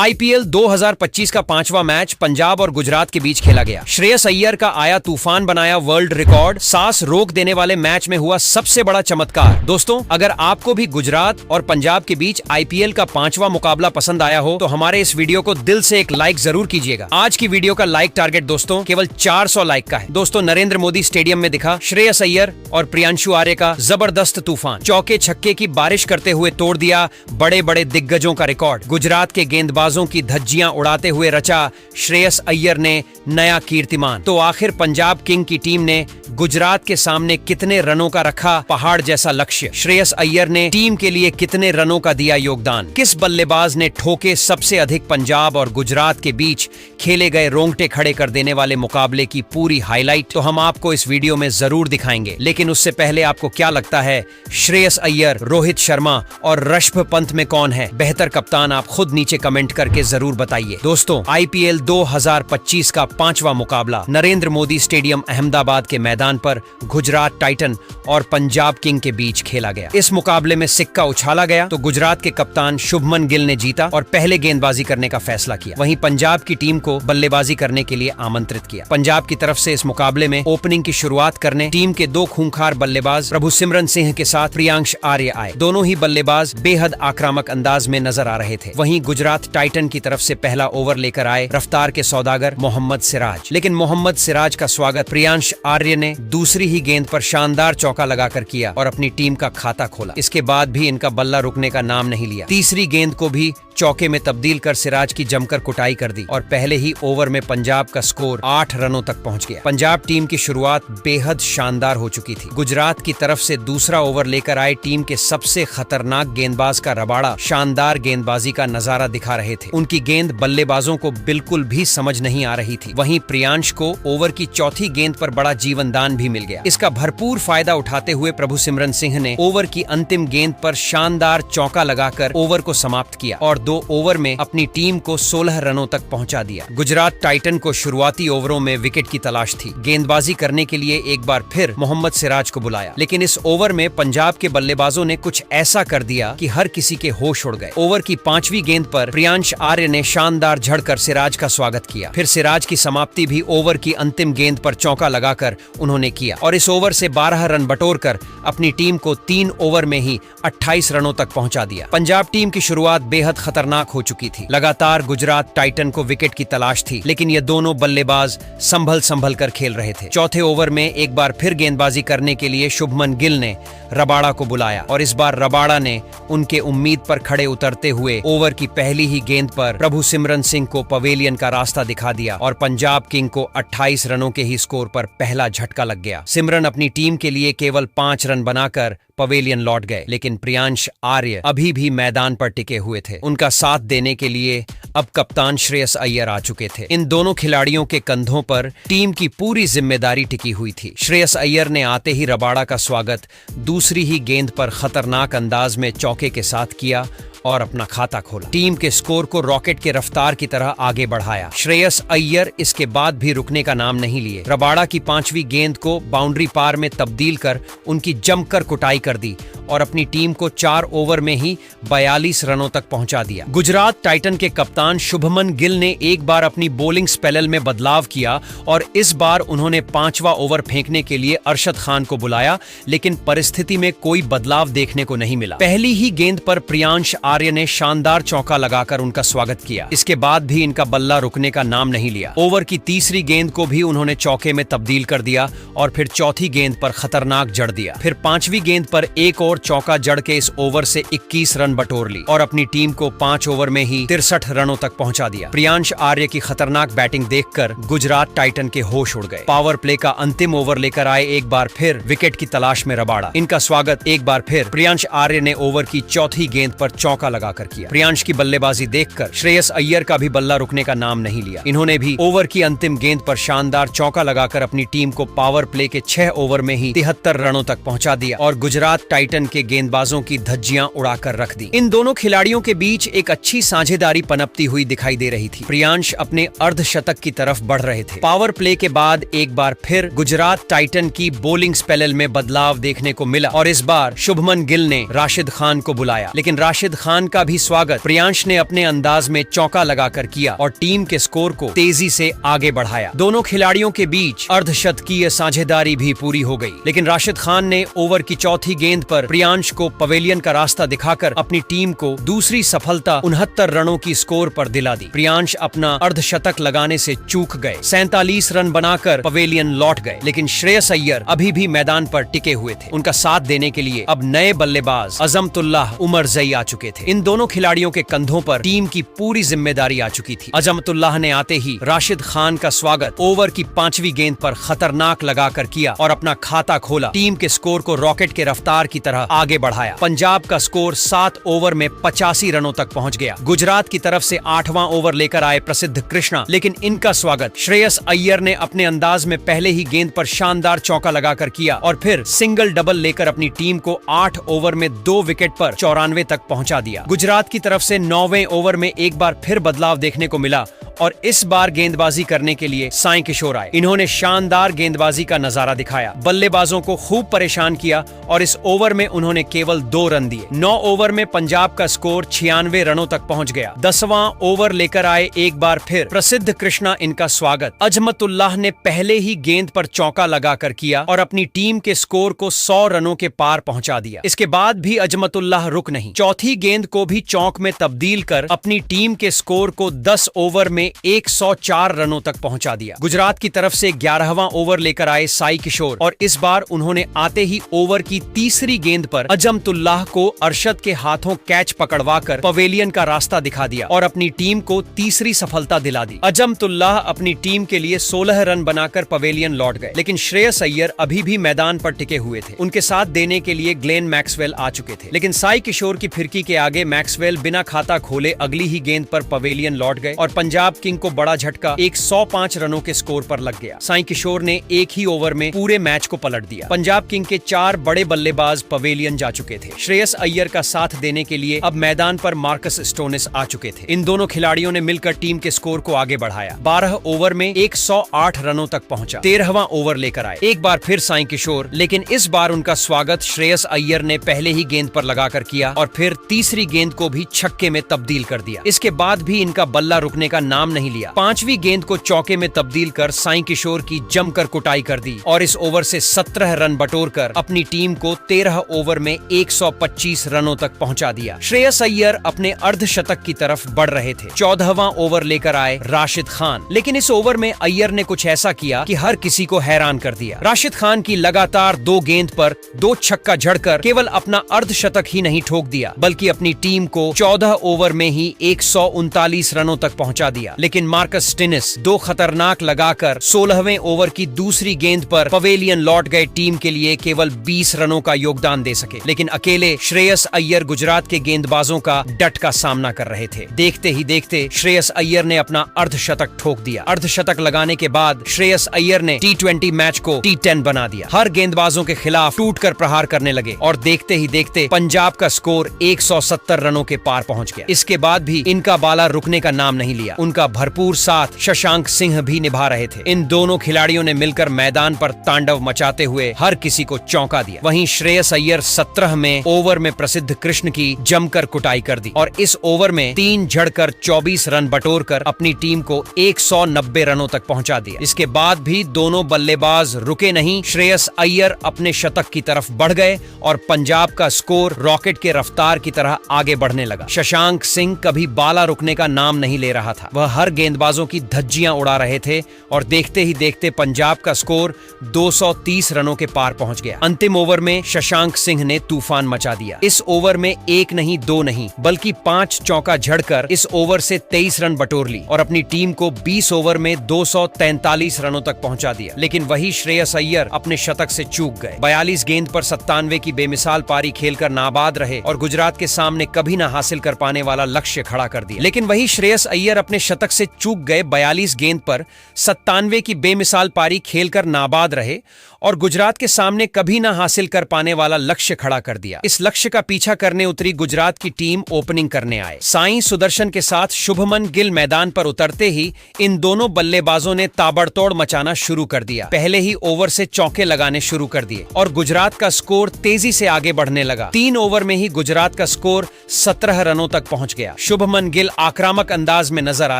IPL 2025 का 5वां match Punjab और गुजरात के बीच खेला गया। श्रेयस अय्यर का आया तूफान बनाया वर्ल्ड रिकॉर्ड। सांस रोक देने वाले मैच में हुआ सबसे बड़ा चमत्कार। दोस्तों, अगर आपको भी गुजरात और पंजाब के बीच आईपीएल का 5वां मुकाबला पसंद आया हो तो हमारे इस वीडियो को दिल से एक लाइक जरूर कीजिएगा। आज की वीडियो का लाइक टारगेट दोस्तों केवल 400 लाइक का है। दोस्तों, नरेंद्र मोदी स्टेडियम में दिखा श्रेयस अय्यर और प्रियांशु आर्य का जबरदस्त तूफान। चौके छक्के की बारिश करते हुए तोड़ दिया बड़े बड़े दिग्गजों का रिकॉर्ड। गुजरात के गेंदबाजों की धज्जियां उड़ाते हुए रचा श्रेयस अय्यर ने नया कीर्तिमान। तो आखिर पंजाब किंग की टीम ने गुजरात के सामने कितने रनों का रखा पहाड़ जैसा लक्ष्य? श्रेयस अय्यर ने टीम के लिए कितने रनों का दिया योगदान? किस बल्लेबाज ने ठोके सबसे अधिक पंजाब और गुजरात के बीच खेले गए रोंगटे खड़े कर देने वाले मुकाबले की पूरी हाईलाइट तो हम आपको इस वीडियो में जरूर दिखाएंगे। लेकिन उससे पहले आपको क्या लगता है, श्रेयस अय्यर, रोहित शर्मा और ऋषभ पंत में कौन है बेहतर कप्तान? आप खुद नीचे कमेंट करके जरूर बताइए। दोस्तों, आईपीएल 2025 का 5वां मुकाबला नरेंद्र मोदी स्टेडियम अहमदाबाद के मैदान पर गुजरात टाइटन और पंजाब किंग के बीच खेला गया। इस मुकाबले में सिक्का उछाला गया तो गुजरात के कप्तान शुभमन गिल ने जीता और पहले गेंदबाजी करने का फैसला किया। वहीं पंजाब की टीम को बल्लेबाजी करने के लिए आमंत्रित किया। पंजाब की तरफ से इस मुकाबले में ओपनिंग की शुरुआत करने टीम के दो खूंखार बल्लेबाज प्रभु सिमरन सिंह के साथ प्रियांश आर्य आए। दोनों ही बल्लेबाज बेहद आक्रामक अंदाज में नजर आ रहे थे। वहीं गुजरात टाइटन की तरफ से पहला ओवर लेकर आए रफ्तार के सौदागर मोहम्मद सिराज। लेकिन मोहम्मद सिराज का स्वागत प्रियांश आर्य ने दूसरी ही गेंद पर शानदार चौका लगाकर किया और अपनी टीम का खाता खोला। इसके बाद भी इनका बल्ला रुकने का नाम नहीं लिया। तीसरी गेंद को भी चौके में तब्दील कर सिराज की जमकर कुटाई कर दी और पहले ही ओवर में पंजाब का स्कोर 8 रनों तक पहुंच गया। पंजाब टीम की शुरुआत बेहद शानदार हो चुकी थी। गुजरात की तरफ से दूसरा ओवर लेकर आए टीम के सबसे खतरनाक गेंदबाज का रबाड़ा शानदार गेंदबाजी का नजारा दिखा रहे थे। उनकी गेंद बल्लेबाजों को बिल्कुल भी समझ नहीं आ रही थी। वहीं प्रियांश को ओवर की चौथी गेंद पर बड़ा जीवनदान भी मिल गया। इसका भरपूर फायदा उठाते हुए प्रभु सिमरन सिंह ने ओवर की अंतिम गेंद पर शानदार चौका लगाकर ओवर को समाप्त किया और 2 ओवर में अपनी टीम को 16 रनों तक पहुंचा दिया। गुजरात टाइटन को शुरुआती ओवरों में विकेट की तलाश थी। गेंदबाजी करने के लिए एक बार फिर मोहम्मद सिराज को बुलाया, लेकिन इस ओवर में पंजाब के बल्लेबाजों ने कुछ ऐसा कर दिया कि हर किसी के होश उड़ गए। ओवर की 5वीं गेंद पर प्रियांश आर्य ने शानदार झड़कर सिराज का स्वागत किया। फिर सिराज की समाप्ति भी ओवर की अंतिम गेंद पर चौका लगाकर उन्होंने किया और इस ओवर से 12 रन बटोरकर अपनी टीम को 3 ओवर में ही 28 रनों तक पहुंचा दिया। पंजाब टीम की शुरुआत बेहद खतरनाक हो चुकी थी। लगातार गुजरात टाइटन को विकेट की तलाश थी, लेकिन ये दोनों बल्लेबाज संभल कर खेल रहे थे। चौथे ओवर में एक बार फिर गेंदबाजी करने के लिए शुभमन गिल ने रबाड़ा को बुलाया और इस बार रबाड़ा ने उनके उम्मीद पर खड़े उतरते हुए ओवर की पहली ही गेंद पर प्रभु सिमरन सिंह को पवेलियन का रास्ता दिखा दिया और पंजाब किंग को 28 रनों के ही स्कोर पर पहला झटका लग गया। सिमरन अपनी टीम के लिए केवल 5 रन बनाकर पवेलियन लौट गए, लेकिन प्रियांश आर्य अभी भी मैदान पर टिके हुए थे। उनका साथ देने के लिए अब कप्तान श्रेयस अय्यर आ चुके थे। इन दोनों खिलाड़ियों के कंधों पर टीम की पूरी जिम्मेदारी टिकी हुई थी। श्रेयस अय्यर ने आते ही रबाड़ा का स्वागत दूसरी ही गेंद पर खतरनाक अंदाज में चौके के साथ किया और अपना खाता खोला। टीम के स्कोर को रॉकेट के रफ्तार की तरह आगे बढ़ाया। श्रेयस अय्यर इसके बाद भी रुकने का नाम नहीं लिए। रबाड़ा की 5वीं गेंद को बाउंड्री पार में तब्दील कर उनकी जमकर कुटाई कर दी और अपनी टीम को 4 ओवर में ही 42 रनों तक पहुंचा दिया। गुजरात टाइटन के कप्तान शुभमन गिल ने एक बार अपनी बॉलिंग स्पेल में बदलाव किया और इस बार उन्होंने 5वां ओवर फेंकने के लिए अरशद खान को बुलाया, लेकिन परिस्थिति में कोई बदलाव देखने को नहीं मिला। पहली ही गेंद पर प्रियांश आर्य ने शानदार चौका लगाकर उनका स्वागत किया। इसके बाद भी इनका बल्ला रुकने का नाम नहीं लिया। ओवर की तीसरी गेंद को भी उन्होंने चौके में तब्दील कर दिया और फिर चौथी गेंद पर खतरनाक जड़ दिया। फिर 5वीं गेंद पर एक और चौका जड़ के इस ओवर से 21 रन बटोर ली और अपनी टीम को 5 ओवर में ही 63 रनों तक पहुंचा दिया। प्रियांश आर्य की खतरनाक बैटिंग देखकर गुजरात टाइटन के होश उड़ गए। पावर प्ले का अंतिम ओवर लेकर आए एक बार फिर विकेट की तलाश में रबाड़ा। इनका स्वागत एक बार फिर प्रियांश आर्य ने ओवर की चौथी गेंद पर चौका लगाकर किया। प्रियांश की बल्लेबाजी देखकर श्रेयस अय्यर का भी बल्ला रुकने का नाम नहीं लिया। इन्होंने भी ओवर की अंतिम गेंद पर शानदार चौका लगाकर अपनी टीम को पावर प्ले के 6 ओवर में ही 73 रनों तक पहुंचा दिया और गुजरात टाइटन के गेंदबाजों की धज्जियां उड़ाकर रख दी। इन दोनों खिलाड़ियों के बीच एक अच्छी साझेदारी पनपती हुई दिखाई दे रही थी। प्रियांश अपने अर्धशतक की तरफ बढ़ रहे थे। पावर प्ले के बाद एक बार फिर गुजरात टाइटन की बॉलिंग स्पेल में बदलाव देखने को मिला और इस बार शुभमन गिल ने राशिद खान को बुलाया, लेकिन राशिद खान खान का भी स्वागत प्रियांश ने अपने अंदाज में चौका लगाकर किया और टीम के स्कोर को तेजी से आगे बढ़ाया। दोनों खिलाड़ियों के बीच अर्धशतकीय साझेदारी भी पूरी हो गई, लेकिन राशिद खान ने ओवर की चौथी गेंद पर प्रियांश को पवेलियन का रास्ता दिखाकर अपनी टीम को दूसरी सफलता 69 रनों की स्कोर पर दिला दी। प्रियांश अपना अर्धशतक लगाने से चूक गए, 47 रन बनाकर पवेलियन लौट गए, लेकिन श्रेयस अय्यर अभी भी मैदान पर टिके हुए थे। उनका साथ देने के लिए अब नए बल्लेबाज अजमतुल्लाह उमरजई आ चुके थे। इन दोनों खिलाड़ियों के कंधों पर टीम की पूरी जिम्मेदारी आ चुकी थी। अजमतुल्लाह ने आते ही राशिद खान का स्वागत ओवर की 5वीं गेंद पर खतरनाक लगाकर किया और अपना खाता खोला। टीम के स्कोर को रॉकेट के रफ्तार की तरह आगे बढ़ाया। पंजाब का स्कोर 7 ओवर में 85 रनों तक पहुंच गया। गुजरात की तरफ से 8वां ओवर लेकर आए प्रसिद्ध कृष्णा, लेकिन इनका स्वागत श्रेयस अय्यर ने अपने अंदाज में पहले ही गेंद पर शानदार चौका लगाकर किया और फिर सिंगल डबल लेकर अपनी टीम को 8 ओवर में 2 विकेट पर 94 तक पहुंचा दिया। गुजरात की तरफ से 9वें ओवर में एक बार फिर बदलाव देखने को मिला और इस बार गेंदबाजी करने के लिए साई किशोर आए। इन्होंने शानदार गेंदबाजी का नजारा दिखाया, बल्लेबाजों को खूब परेशान किया और इस ओवर में उन्होंने केवल 2 रन दिए। 9 ओवर में पंजाब का स्कोर 96 रनों तक पहुंच गया। 10वां ओवर लेकर आए एक बार फिर प्रसिद्ध कृष्णा, इनका स्वागत अजमतुल्लाह ने पहले ही गेंद पर चौका लगाकर किया और अपनी टीम के स्कोर को 100 रनों के पार पहुंचा दिया। इसके बाद भी अजमतुल्लाह रुक नहीं, चौथी गेंद को भी चौक में तब्दील कर अपनी टीम के स्कोर को 10 ओवर में 104 रनों तक पहुंचा दिया। गुजरात की तरफ से 11वां ओवर लेकर आए साई किशोर और इस बार उन्होंने आते ही ओवर की तीसरी गेंद पर अजमतुल्लाह को अरशद के हाथों कैच पकड़वाकर पवेलियन का रास्ता दिखा दिया और अपनी टीम को तीसरी सफलता दिला दी। अजमतुल्लाह अपनी टीम के लिए 16 रन बनाकर पवेलियन लौट गए, लेकिन श्रेयस अय्यर अभी भी मैदान पर टिके हुए थे। उनके साथ देने के लिए ग्लेन मैक्सवेल आ चुके थे, लेकिन साई किशोर की फिरकी के आगे मैक्सवेल बिना खाता खोले अगली ही गेंद पर पवेलियन लौट गए और पंजाब किंग को बड़ा झटका 105 रनों के स्कोर पर लग गया। साई किशोर ने एक ही ओवर में पूरे मैच को पलट दिया। पंजाब किंग के 4 बड़े बल्लेबाज पवेलियन जा चुके थे। श्रेयस अय्यर का साथ देने के लिए अब मैदान पर मार्कस स्टोनिस आ चुके थे। इन दोनों खिलाड़ियों ने मिलकर टीम के स्कोर को आगे बढ़ाया। 12 ओवर में 108 रनों तक पहुंचा। 13वां ओवर लेकर आए एक बार फिर साई किशोर, लेकिन इस बार उनका स्वागत श्रेयस अय्यर ने पहले ही गेंद पर लगाकर किया और फिर तीसरी गेंद को भी छक्के में तब्दील कर दिया। इसके बाद भी इनका बल्ला रुकने का नाम नहीं लिया। 5वीं गेंद को चौके में तब्दील कर साई किशोर की जमकर कुटाई कर दी और इस ओवर से 17 रन बटोरकर अपनी टीम को 13 ओवर में 125 रनों तक पहुंचा दिया। श्रेयस अय्यर अपने अर्धशतक की तरफ बढ़ रहे थे। 14वां ओवर लेकर आए राशिद खान, लेकिन इस ओवर में अय्यर ने कुछ ऐसा किया कि हर किसी को हैरान कर दिया। राशिद खान की लगातार 2 गेंद पर 2 छक्का जड़कर केवल अपना अर्धशतक ही नहीं ठोक दिया, बल्कि अपनी टीम को 14 ओवर में ही 139 रनों तक पहुंचा दिया। लेकिन मार्कस स्टोनिस 2 खतरनाक लगाकर 16वें ओवर की दूसरी गेंद पर पवेलियन लौट गए। टीम के लिए केवल 20 रनों का योगदान दे सके, लेकिन अकेले श्रेयस अय्यर गुजरात के गेंदबाजों का डट का सामना कर रहे थे। देखते ही देखते श्रेयस अय्यर ने अपना अर्धशतक ठोक दिया। अर्धशतक लगाने के बाद श्रेयस अय्यर ने T20 मैच को T10 बना दिया। हर गेंदबाजों के खिलाफ टूटकर प्रहार करने लगे और देखते ही देखते पंजाब का स्कोर 170 रनों के पार पहुंच गया। इसके बाद भी इनका बाला रुकने का नाम नहीं लिया। उनका भरपूर साथ शशांक सिंह भी निभा रहे थे। इन दोनों खिलाड़ियों ने मिलकर मैदान पर तांडव मचाते हुए हर किसी को चौंका दिया। वहीं श्रेयस अय्यर 17वें ओवर में प्रसिद्ध कृष्ण की जमकर कुटाई कर दी और इस ओवर में 3 झड़कर 24 रन बटोरकर अपनी टीम को 190 रनों तक पहुंचा दिया। इसके बाद भी दोनों बल्लेबाज रुके नहीं। श्रेयस अय्यर अपने शतक की तरफ बढ़ गए और पंजाब का स्कोर रॉकेट के रफ्तार की तरह आगे बढ़ने लगा। शशांक सिंह कभी बाला रुकने का नाम नहीं ले रहा था। वह हर गेंदबाजों की धज्जियां उड़ा रहे थे और देखते ही देखते पंजाब का स्कोर 230 रनों के पार पहुंच गया। अंतिम ओवर में शशांक सिंह ने तूफान मचा दिया। इस ओवर में 1 नहीं 2 नहीं बल्कि 5 चौका झड़कर इस ओवर से 23 रन बटोर ली और अपनी टीम को 20 ओवर में 243 रनों तक पहुंचा दिया। लेकिन वही श्रेयस अय्यर अपने शतक से चूक गए। 42 गेंद पर 97 की बेमिसाल पारी खेलकर नाबाद रहे और गुजरात के सामने कभी न हासिल कर पाने वाला लक्ष्य खड़ा कर दिया। लेकिन वही श्रेयस अय्यर अपने शतक शतक से चूक गए 42 गेंद पर 97 की बेमिसाल पारी खेलकर नाबाद रहे और गुजरात के सामने कभी ना हासिल कर पाने वाला लक्ष्य खड़ा कर दिया। इस लक्ष्य का पीछा करने उतरी गुजरात की टीम ओपनिंग करने आए। साई सुदर्शन के साथ शुभमन गिल मैदान पर उतरते ही इन दोनों बल्लेबाजों ने ताबड़तोड़ मचाना शुरू कर दिया। पहले ही ओवर से चौके लगाने शुरू कर दिए और गुजरात का स्कोर तेजी से आगे बढ़ने लगा। 3 ओवर में ही गुजरात का स्कोर 17 रनों तक पहुंच गया। शुभमन गिल आक्रामक अंदाज में नजर आ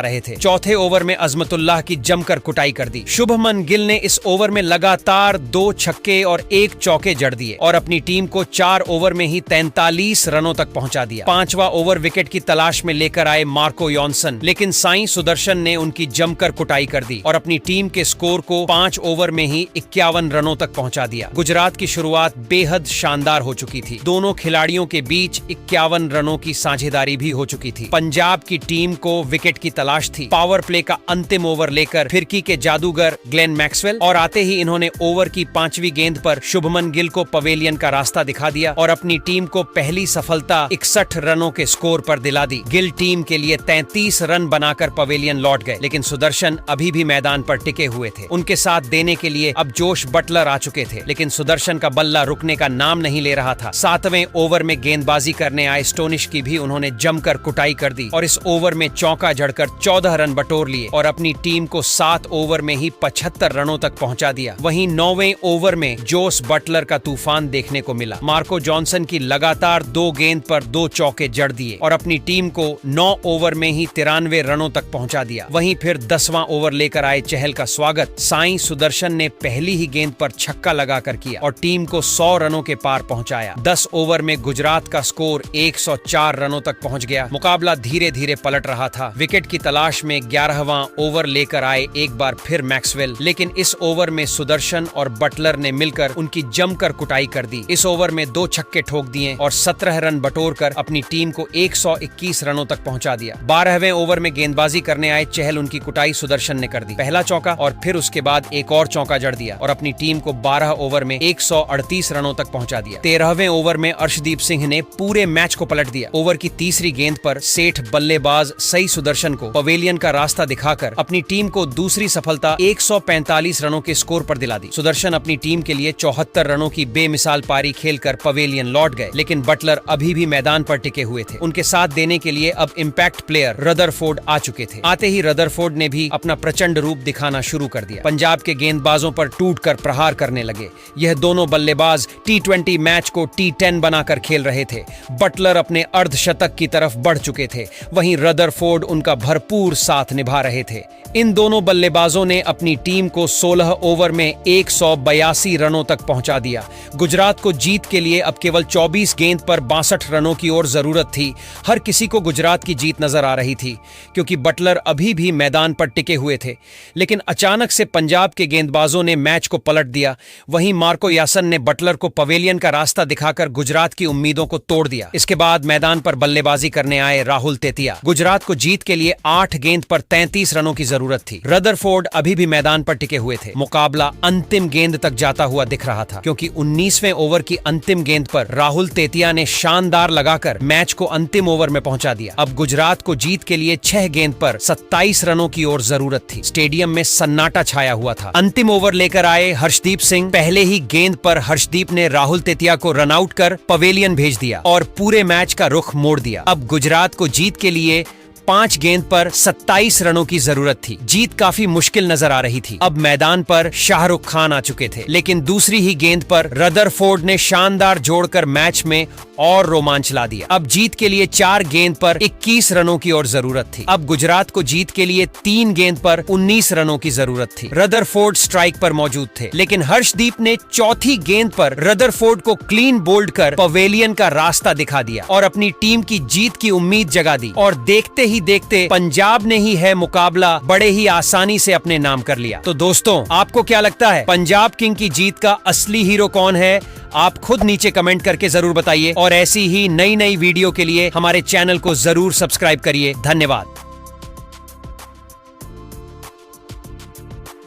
रहे थे। चौथे ओवर में अजमतुल्लाह की जमकर कुटाई कर दी। शुभमन गिल ने इस ओवर में लगातार 2 छक्के और 1 चौके जड़ दिए और अपनी टीम को 4 ओवर में ही 43 रनों तक पहुंचा दिया। 5वां ओवर विकेट की तलाश में लेकर आए मार्को यॉनसन, लेकिन साई सुदर्शन ने उनकी जमकर कुटाई कर दी और अपनी टीम के स्कोर को 5 ओवर में ही 51 रनों तक पहुंचा दिया। गुजरात की शुरुआत बेहद शानदार हो चुकी थी। दोनों खिलाड़ियों के बीच 51 रनों की साझेदारी भी हो चुकी थी। पंजाब की टीम को विकेट की तलाश थी। पावर प्ले का अंतिम ओवर लेकर फिरकी के जादूगर ग्लेन मैक्सवेल और आते ही इन्होंने ओवर की 5वीं गेंद पर शुभमन गिल को पवेलियन का रास्ता दिखा दिया और अपनी टीम को पहली सफलता 61 रनों के स्कोर पर दिला दी। गिल टीम के लिए 33 रन बनाकर पवेलियन लौट गए, लेकिन सुदर्शन अभी भी मैदान पर टिके हुए थे। उनके साथ देने के लिए अब जोश बटलर आ चुके थे, लेकिन सुदर्शन का बल्ला रुकने का नाम नहीं ले रहा था। 7वें ओवर में गेंदबाजी करने आए स्टोनिश की भी उन्होंने जमकर कुटाई कर दी और इस ओवर में चौका जड़कर 14 रन बटोर लिए और अपनी टीम को 7 ओवर में ही 75 रनों तक पहुंचा दिया। वहीं 9वें ओवर में जोस बटलर का तूफान देखने को मिला। मार्को जॉनसन की लगातार 2 गेंद पर 2 चौके जड़ दिए और अपनी टीम को 9 ओवर में ही 93 रनों तक पहुंचा दिया। वहीं फिर 10वां ओवर लेकर आए चहल का स्वागत साई सुदर्शन ने पहली ही गेंद पर छक्का लगाकर किया और टीम को 100 रनों के पार पहुंचाया। 10 ओवर में गुजरात का स्कोर 104 रनों तक पहुंच गया। मुकाबला धीरे धीरे पलट रहा था। विकेट की तलाश में 11वां ओवर लेकर आए एक बार फिर मैक्सवेल, लेकिन इस ओवर में सुदर्शन और बटलर ने मिलकर उनकी जमकर कुटाई कर दी। इस ओवर में 2 छक्के ठोक दिए और 17 रन बटोरकर अपनी टीम को 121 रनों तक पहुंचा दिया। 12वें ओवर में गेंदबाजी करने आए चहल, उनकी कुटाई सुदर्शन ने कर दी। पहला चौका और फिर उसके बाद एक और चौका जड़ दिया और अपनी टीम को 12 ओवर में 138 रनों तक पहुंचा दिया। 13वें ओवर में अर्शदीप सिंह ने पूरे मैच को पलट दिया। ओवर की तीसरी गेंद पर सेठ बल्लेबाज सई सुदर्शन को पवेलियन का रास्ता दिखाकर अपनी टीम को दूसरी सफलता 145 रनों के स्कोर पर दिला दी। सुदर्शन अपनी टीम के लिए 74 रनों की बेमिसाल पारी खेलकर पवेलियन लौट गए, लेकिन बटलर अभी भी मैदान पर टिके हुए थे। उनके साथ देने के लिए अब इम्पैक्ट प्लेयर रदरफोर्ड आ चुके थे। आते ही रदरफोर्ड ने भी अपना प्रचंड रूप दिखाना शुरू कर दिया। पंजाब के गेंदबाजों पर टूटकर प्रहार करने लगे। यह दोनों बल्लेबाज T20 मैच को T10 बनाकर खेल रहे थे। बटलर अपने अर्धशतक की तरफ बढ़ चुके थे, वहीं रदरफोर्ड उनका भरपूर साथ निभा रहे थे। इन दोनों बल्लेबाजों ने अपनी टीम को 16 ओवर में 182 रनों तक पहुंचा दिया। गुजरात को जीत के लिए अब केवल 24 गेंद पर 62 रनों की और जरूरत थी। हर किसी को गुजरात की जीत नजर आ रही थी क्योंकि बटलर अभी भी मैदान पर टिके हुए थे, लेकिन अचानक से पंजाब के गेंदबाजों ने मैच को पलट दिया। वहीं मार्को यासन ने बटलर को पवेलियन का रास्ता दिखाकर गुजरात की उम्मीदों को तोड़ दिया। इसके बाद मैदान पर बल्लेबाजी करने आए राहुल तेतिया। गुजरात को जीत के लिए 8 गेंद पर 33 रनों की जरूरत थी। रदरफोर्ड अभी भी मैदान पर टिके हुए थे। मुकाबला अंतिम गेंद तक जाता हुआ दिख रहा था क्योंकि 19वें ओवर की अंतिम गेंद पर राहुल तेतिया ने शानदार लगाकर मैच को अंतिम ओवर में पहुंचा दिया। अब गुजरात को जीत के लिए 6 गेंद पर 27 रनों की और जरूरत थी। स्टेडियम में सन्नाटा छाया हुआ था। अंतिम ओवर लेकर आए हर्षदीप सिंह। पहले ही गेंद पर हर्षदीप ने राहुल तेतिया को रन आउट कर पवेलियन भेज दिया और पूरे मैच का रुख मोड़ दिया। अब गुजरात को जीत के लिए 5 गेंद पर 27 रनों की जरूरत थी। जीत काफी मुश्किल नजर आ रही थी। अब मैदान पर शाहरुख खान आ चुके थे, लेकिन दूसरी ही गेंद पर रदरफोर्ड ने शानदार जोड़कर मैच में और रोमांच ला दिया। अब जीत के लिए 4 गेंद पर 21 रनों की और जरूरत थी। अब गुजरात को जीत के लिए 3 गेंद पर 19 रनों की जरूरत थी। रदरफोर्ड स्ट्राइक पर मौजूद थे, लेकिन हर्षदीप ने चौथी गेंद पर रदरफोर्ड को क्लीन बोल्ड कर पवेलियन का रास्ता दिखा दिया और अपनी टीम की जीत की उम्मीद जगा दी। और देखते ही देखते पंजाब ने ही है मुकाबला बड़े ही आसानी से अपने नाम कर लिया। तो दोस्तों, आपको क्या लगता है पंजाब किंग की जीत का असली हीरो कौन है? आप खुद नीचे कमेंट करके जरूर बताइए और ऐसी ही नई नई वीडियो के लिए हमारे चैनल को जरूर सब्सक्राइब करिए। धन्यवाद।